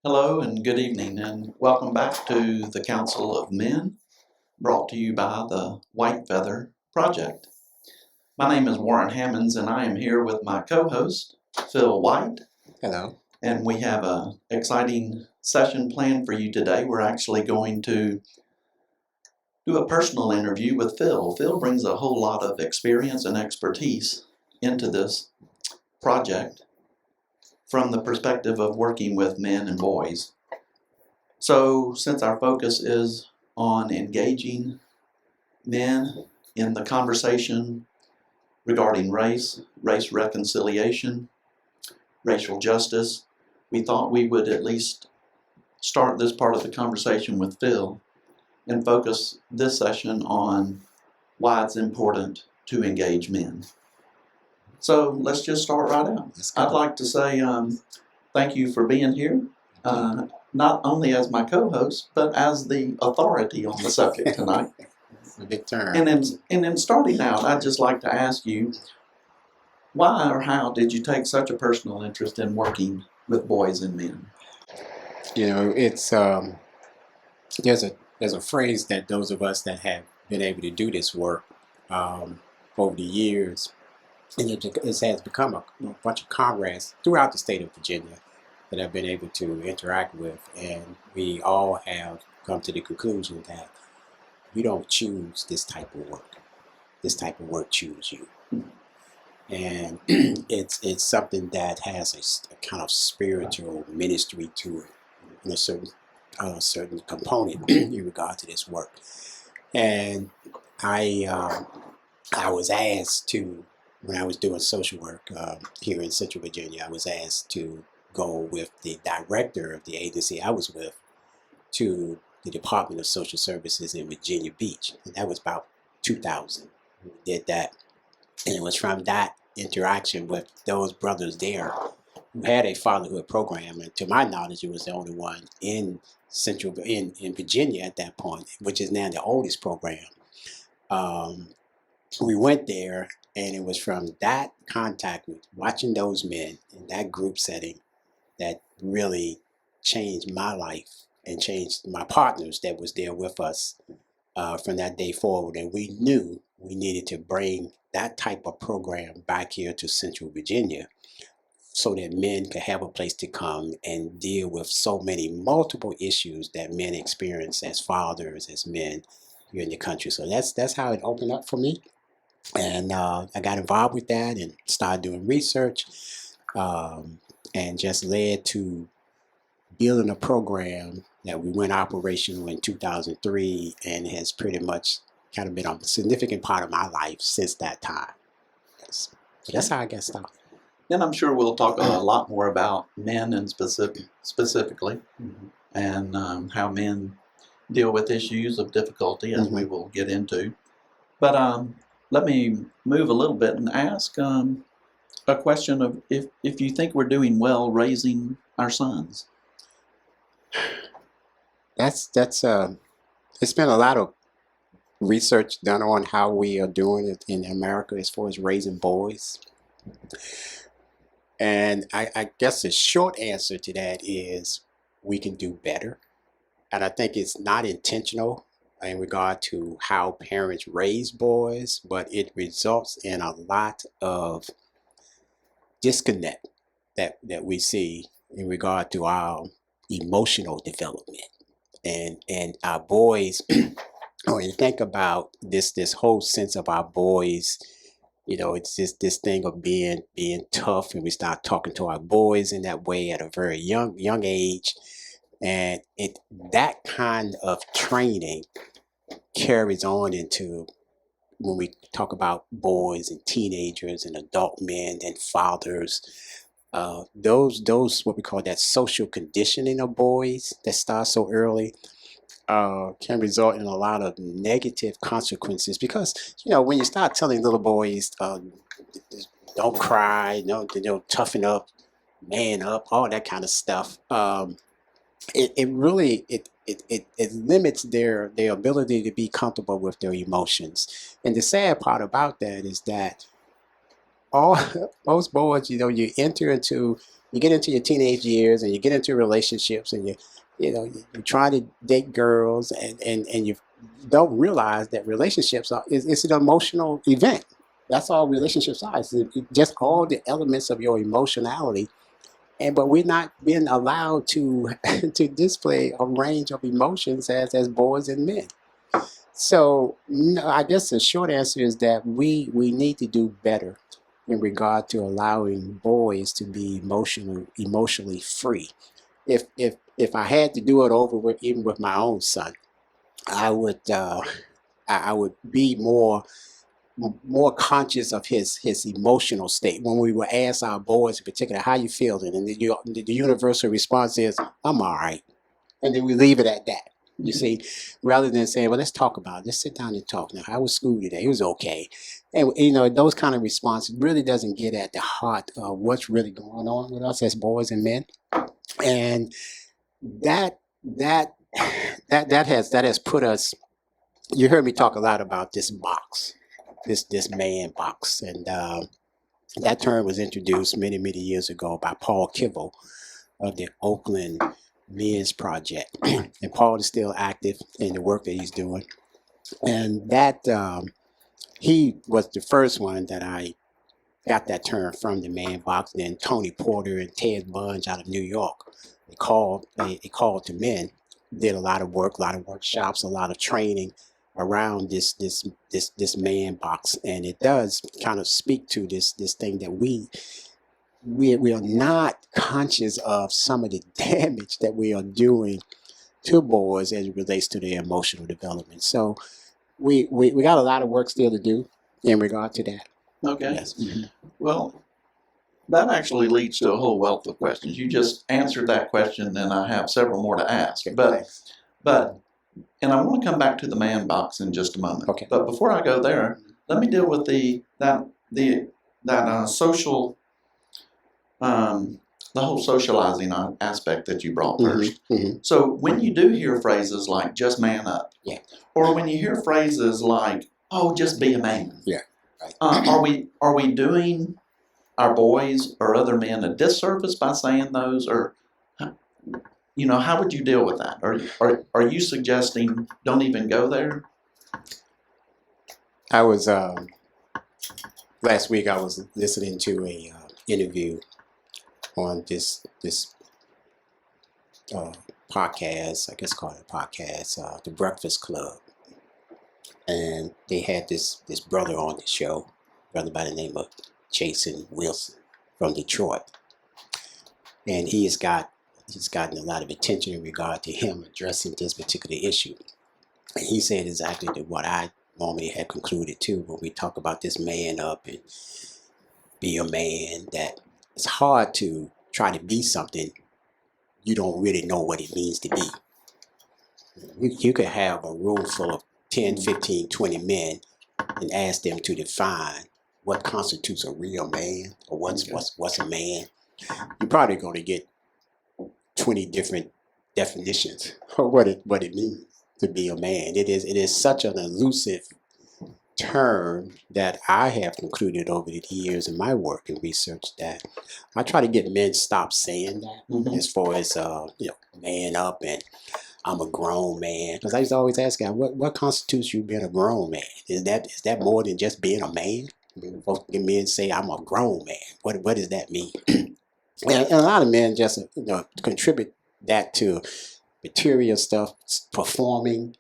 Hello and good evening, and welcome back to the Council of Men, brought to you by the White Feather Project. My name is Warren Hammonds, and I am here with my co-host, Phil White. Hello. And we have an exciting session planned for you today. We're actually going to do a personal interview with Phil. Phil brings a whole lot of experience and expertise into this project from the perspective of working with men and boys. So, since our focus is on engaging men in the conversation regarding race reconciliation, racial justice, we thought we would at least start this part of the conversation with Phil and focus this session on why it's important to engage men. So let's just start right out. I'd like to say thank you for being here, not only as my co-host, but as the authority on the subject tonight. A big turn. And in starting out, I'd just like to ask you, why or how did you take such a personal interest in working with boys and men? You know, it's there's a phrase that those of us that have been able to do this work over the years, and it has become a bunch of comrades throughout the state of Virginia that I've been able to interact with, and we all have come to the conclusion that we don't choose this type of work. This type of work chooses you. And it's something that has a kind of spiritual ministry to it, and a certain component in regard to this work. And I was asked to, when I was doing social work here in Central Virginia, I was asked to go with the director of the agency I was with to the Department of Social Services in Virginia Beach. And that was about 2000. We did that. And it was from that interaction with those brothers there who had a fatherhood program. And to my knowledge, it was the only one in Virginia at that point, which is now the oldest program. We went there, and it was from that contact with watching those men in that group setting that really changed my life and changed my partners that was there with us from that day forward. And we knew we needed to bring that type of program back here to Central Virginia so that men could have a place to come and deal with so many multiple issues that men experience as fathers, as men here in the country. So that's how it opened up for me. And I got involved with that and started doing research and just led to building a program that we went operational in 2003 and has pretty much kind of been a significant part of my life since that time. So that's how I got started. And I'm sure we'll talk a lot more about men and specifically, and how men deal with issues of difficulty, as we will get into. But let me move a little bit and ask a question of if you think we're doing well raising our sons. It's been a lot of research done on how we are doing it in America as far as raising boys. And I guess the short answer to that is we can do better. And I think it's not intentional in regard to how parents raise boys, but it results in a lot of disconnect that we see in regard to our emotional development. And our boys, when you think about this whole sense of our boys, you know, it's just this thing of being tough, and we start talking to our boys in that way at a very young age, and that kind of training carries on into when we talk about boys and teenagers and adult men and fathers. Those what we call that social conditioning of boys that starts so early can result in a lot of negative consequences, because when you start telling little boys don't cry, toughen up, man up, all that kind of stuff, it really limits their ability to be comfortable with their emotions. And the sad part about that is that most boys, you enter into you get into your teenage years and you get into relationships and you try to date girls and you don't realize that relationships it's an emotional event. That's all relationships are. It's just all the elements of your emotionality. But we're not being allowed to to display a range of emotions as boys and men. So no, I guess the short answer is that we need to do better in regard to allowing boys to be emotionally free. If I had to do it over with even with my own son, I would I would be more conscious of his emotional state. When we would ask our boys in particular, how you feeling, and the universal response is, I'm all right, and then we leave it at that. You see, rather than saying, well, let's talk about it. Let's sit down and talk. Now, how was school today? It was okay. And, those kind of responses really doesn't get at the heart of what's really going on with us as boys and men. And that that that has put us. You heard me talk a lot about this box, this man box, and that term was introduced many years ago by Paul Kivel of the Oakland Men's Project, and Paul is still active in the work that he's doing. And that he was the first one that I got that term from, the man box. And then Tony Porter and Ted Bunge out of New York, they called to men, did a lot of work, a lot of workshops, a lot of training around this man box. And it does kind of speak to this thing that we are not conscious of some of the damage that we are doing to boys as it relates to their emotional development. So we got a lot of work still to do in regard to that. Okay. Yes. Mm-hmm. Well, that actually leads to a whole wealth of questions. You just answered that question, and I have several more to ask. But and I want to come back to the man box in just a moment. Okay. But before I go there, let me deal with that social, the whole socializing aspect that you brought first. Mm-hmm. So when you do hear phrases like "just man up," yeah, or when you hear phrases like "oh, just be a man," yeah, right. Are we doing our boys or other men a disservice by saying those, or how would you deal with that? Are you suggesting don't even go there? I was last week. I was listening to a interview on this podcast. I guess called a podcast, The Breakfast Club, and they had this brother on the show, brother by the name of Jason Wilson from Detroit, and he's gotten a lot of attention in regard to him addressing this particular issue. And he said exactly what I normally had concluded too when we talk about this man up and be a man, that it's hard to try to be something you don't really know what it means to be. You could have a room full of 10, 15, 20 men and ask them to define what constitutes a real man, or what's a man. You're probably going to get 20 different definitions of what it means to be a man. It is such an elusive term that I have concluded over the years in my work and research that I try to get men stop saying that, as far as man up and I'm a grown man. Because I used to always ask guys, what constitutes you being a grown man? Is that more than just being a man? Men say I'm a grown man. What does that mean? And a lot of men just contribute that to material stuff, performing.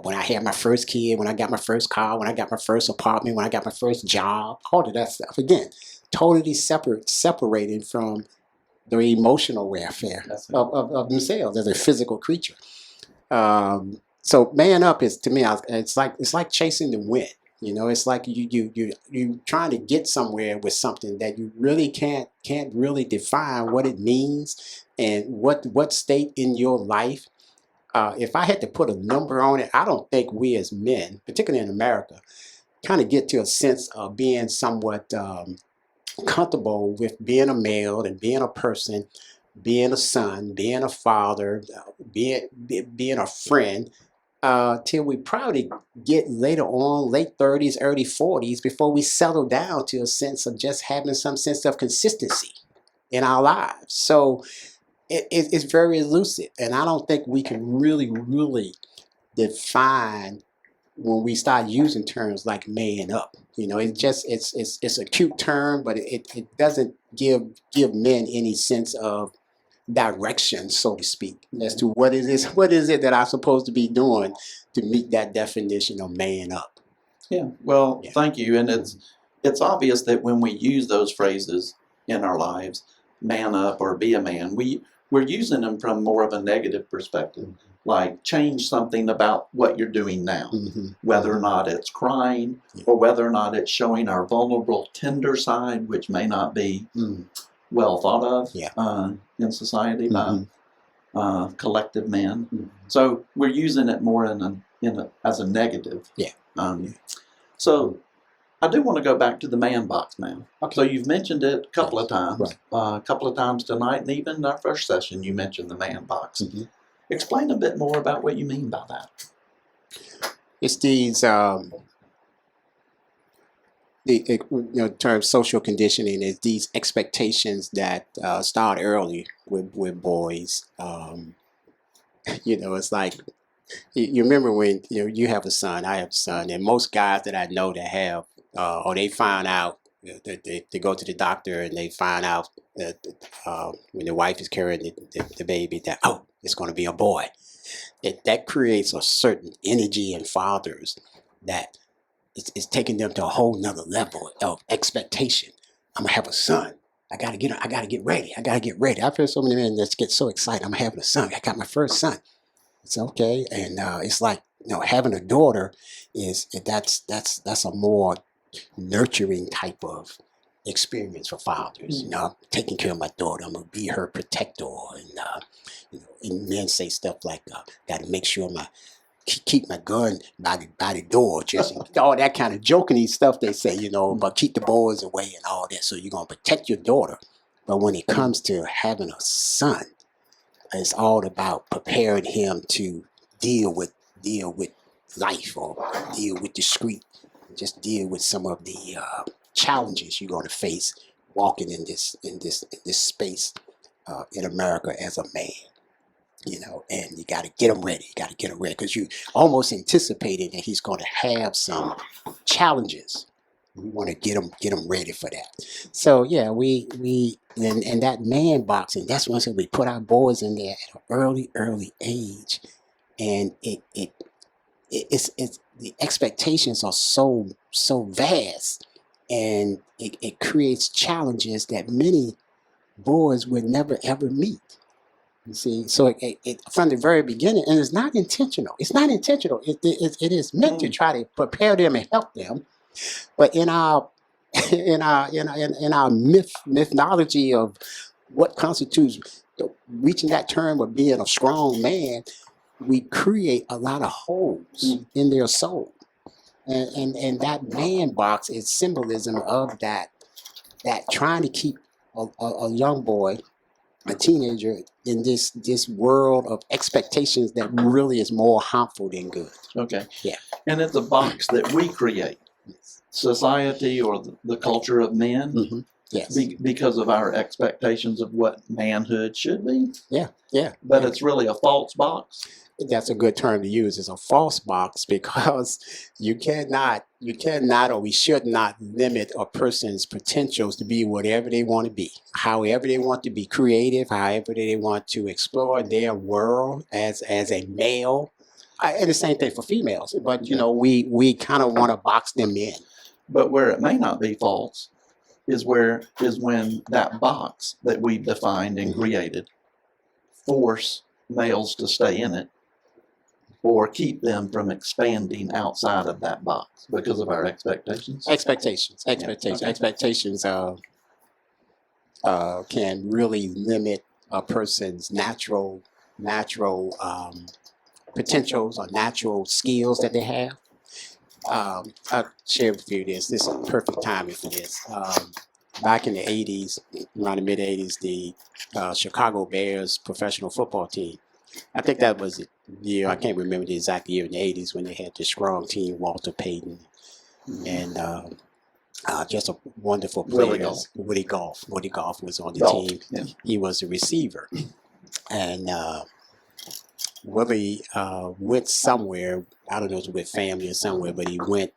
When I had my first kid, when I got my first car, when I got my first apartment, when I got my first job, all of that stuff. Again, totally separated from the emotional welfare of themselves as a physical creature. So man up is, to me, it's like chasing the wind. It's like you trying to get somewhere with something that you really can't really define what it means and what state in your life. If I had to put a number on it, I don't think we as men, particularly in America, kind of get to a sense of being somewhat comfortable with being a male and being a person, being a son, being a father, being a friend, till we probably get later on, late 30s, early 40s, before we settle down to a sense of just having some sense of consistency. in our lives. So it's very elusive, and I don't think we can really define when we start using terms like man up. It's a cute term, but it doesn't give men any sense of direction, so to speak, as to what it is that I'm supposed to be doing to meet that definition of man up. Yeah, well, Yeah. thank you. And it's obvious that when we use those phrases in our lives, man up or be a man, we're using them from more of a negative perspective, like change something about what you're doing now, whether or not it's crying or whether or not it's showing our vulnerable, tender side, which may not be well thought of in society by collective men. So we're using it more as a negative. So I do want to go back to the man box now. Okay. So you've mentioned it a couple of times, a couple of times tonight, and even in our first session, you mentioned the man box. Explain a bit more about what you mean by that. It's these the term social conditioning is these expectations that start early with boys. It's like, you remember when you have a son, I have a son, and most guys that I know that have, or they find out, they go to the doctor and they find out that when the wife is carrying the baby that, oh, it's going to be a boy. That creates a certain energy in fathers that it's taking them to a whole nother level of expectation. I'm gonna have a son. I gotta get ready. I've heard so many men that get so excited. I'm having a son. I got my first son. It's okay, and it's like having a daughter that's a more nurturing type of experience for fathers. Taking care of my daughter. I'm gonna be her protector, and men say stuff like, "Got to make sure keep my gun by the door," just all that kind of jokingly stuff they say, but keep the boys away and all that. So you're gonna protect your daughter, but when it comes to having a son, it's all about preparing him to deal with life, or deal with the street, just deal with some of the challenges you're going to face walking in this space in America as a man. And you got to get him ready. Because you almost anticipated that he's going to have some challenges. We want to get him ready for that. So yeah, we and that man boxing. That's when we put our boys in there at an early age, and it's the expectations are so vast, and it creates challenges that many boys would never ever meet. You see, so it from the very beginning, and it's not intentional. It's not intentional. It is meant to try to prepare them and help them. But in our mythology of what constitutes reaching that term of being a strong man, we create a lot of holes in their soul, and that man box is symbolism of that trying to keep a young boy, a teenager, in this world of expectations that really is more harmful than good. Okay. Yeah. And it's a box that we create. Society or the culture of men, yes, because of our expectations of what manhood should be. Yeah. But it's really a false box. That's a good term to use. It's a false box, because you cannot, or we should not limit a person's potentials to be whatever they want to be, however they want to be creative, however they want to explore their world as a male. And the same thing for females. But we kind of want to box them in. But where it may not be false is when that box that we've defined and created force males to stay in it, or keep them from expanding outside of that box because of our expectations. Expectations can really limit a person's natural potentials or natural skills that they have. I'll share with you this. This is perfect timing for this. Back in the 80s, around the mid-80s, the Chicago Bears professional football team, I think that was the year, I can't remember the exact year in the 80s, when they had the strong team, Walter Payton. And Just a wonderful Willie player. Golf. Woody Golf was on the Golf, team. yeah. He was a receiver, and Willie went somewhere. I don't know if it was with family or somewhere, but he went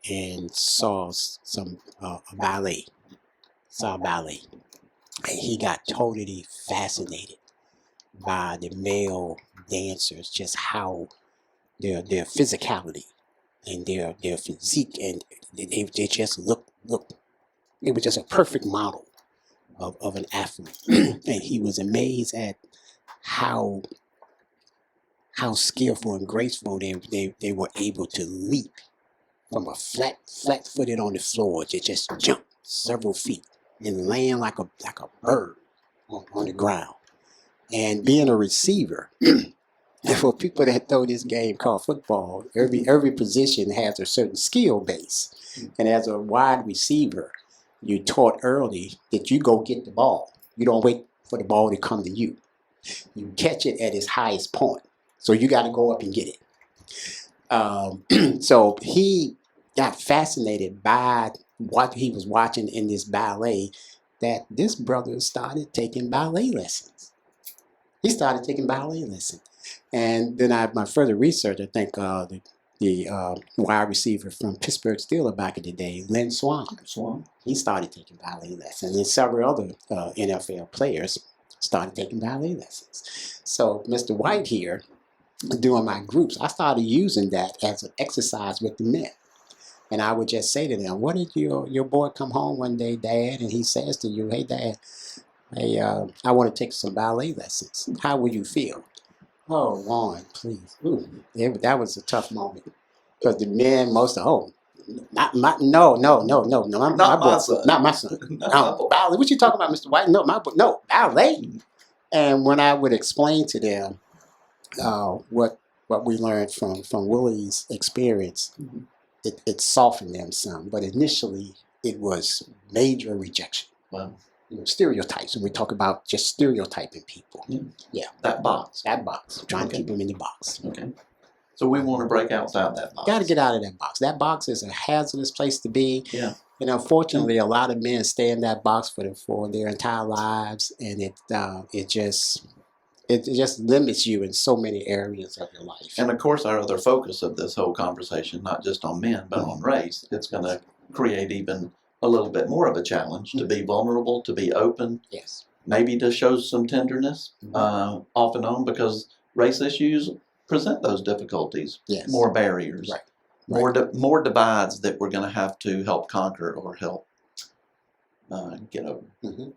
and saw some a ballet. Saw ballet, and he got totally fascinated by the male dancers, just how their physicality and their physique, and they just look. It was just a perfect model of an athlete, and he was amazed at how skillful and graceful they were able to leap from a flat-footed on the floor to just jump several feet and land like a bird on the ground. And being a receiver, and for people that know this game called football, every position has a certain skill base. And as a wide receiver, you're taught early that you go get the ball. You don't wait for the ball to come to you. You catch it at its highest point. So you got to go up and get it. So he got fascinated by what he was watching in this ballet, that this brother started taking ballet lessons. He started taking ballet lessons. And then my further research, I think the wide receiver from Pittsburgh Steelers back in the day, Lynn Swan, he started taking ballet lessons. And several other NFL players started taking ballet lessons. So Mr. White here, doing my groups, I started using that as an exercise with the men. And I would just say to them, what did your boy come home one day, Dad, and he says to you, hey, Dad, hey, I want to take some ballet lessons. How would you feel? Oh, Lord, please. Ooh, that was a tough moment. Because the men, no, my boy, son. not my son. Ballet, what you talking about, Mr. White? No, my boy, no, ballet. And when I would explain to them what we learned from Willie's experience, it softened them some. But initially, it was major rejection. Wow. Stereotypes, and we talk about just stereotyping people. Yeah. That box. Trying to keep them in the box. Okay. So we want to break outside that box. Got to get out of that box. That box is a hazardous place to be. Yeah. And unfortunately, a lot of men stay in that box for their entire lives, and it just limits you in so many areas of your life. And of course, our other focus of this whole conversation, not just on men, but on race, it's going to create even a little bit more of a challenge to be vulnerable, to be open. Yes. Maybe to show some tenderness off and on, because race issues present those difficulties, yes. More barriers, right. More divides that we're going to have to help conquer or help get over.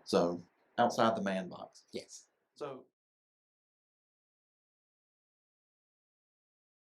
So outside the man box. Yes. So